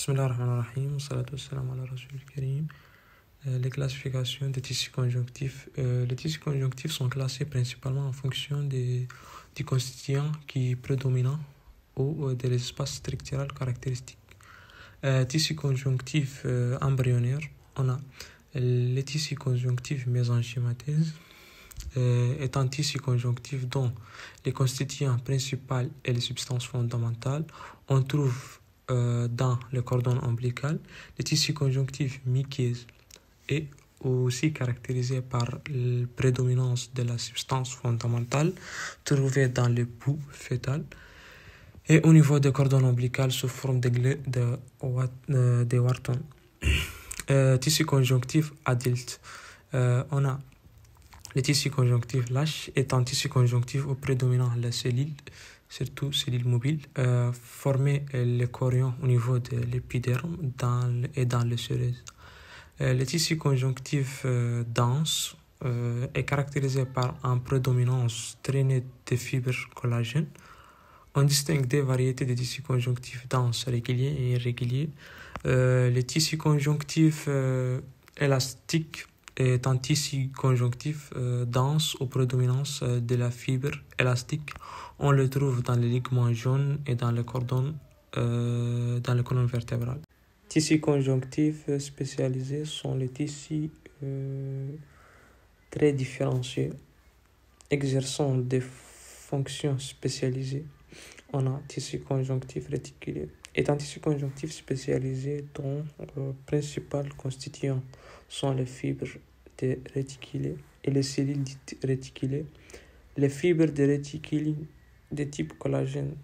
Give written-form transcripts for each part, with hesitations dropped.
Bismillah ar-Rahman ar-Rahim, salatu wassalam ala Rasul al-Karim. Les classifications des tissus conjonctifs. Les tissus conjonctifs sont classés principalement en fonction du constituant qui est prédominant ou des espaces structurels caractéristiques. Tissu conjonctif embryonnaire, on a les tissus conjonctifs mésenchymatèses, est un tissu conjonctif dont les constituants principaux et les substances fondamentales on trouve dans le cordon ombilical. Le tissu conjonctif muqueux est aussi caractérisé par la prédominance de la substance fondamentale trouvée dans le pouls fœtal. Et au niveau du cordon ombilical sous forme de Wharton. Tissu conjonctif adulte. On a le tissu conjonctif lâche est un tissu conjonctif au prédominant la cellule, surtout cellule mobile, formé le chorion au niveau de l'épiderme et dans le séreuse. Le tissu conjonctif dense est caractérisé par une prédominance traînée de fibres collagène. On distingue deux variétés de tissus conjonctifs denses, réguliers et irréguliers. Le tissu conjonctif élastique est un tissu conjonctif dense aux prédominances de la fibre élastique. On le trouve dans les ligaments jaunes et dans le cordon vertébral. Tissus conjonctifs spécialisés sont les tissus très différenciés, exerçant des fonctions spécialisées. On a tissu conjonctif réticulé. Est un tissu conjonctif spécialisé dont principal constituant sont les fibres de réticulés et les cellules dites réticulées. Les fibres de réticulés de type collagène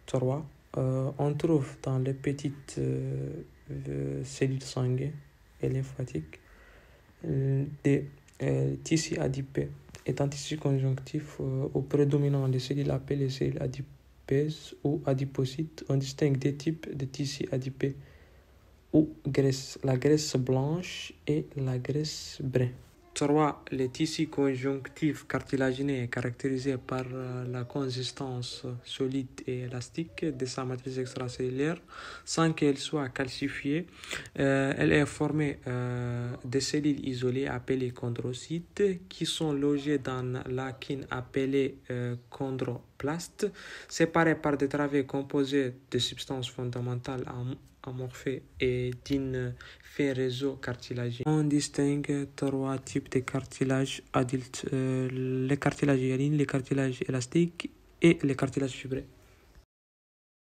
3 on trouve dans les petites cellules sanguines et lymphatiques. Des tissus adipeux est un tissu conjonctif au prédominant des cellules appelées cellules adipeuses ou adipocytes. On distingue deux types de tissus adipeux ou graisse, la graisse blanche et la graisse brune. 3. Le tissu conjonctif cartilagineux est caractérisé par la consistance solide et élastique de sa matrice extracellulaire sans qu'elle soit calcifiée. Elle est formée de cellules isolées appelées chondrocytes qui sont logées dans la quine appelée chondroplastes, séparées par des travées composées de substances fondamentales amorphées et d'une fait réseau cartilageux. On distingue trois types de cartilage adultes, les cartilages hyalines, les cartilages élastiques et les cartilages fibrés.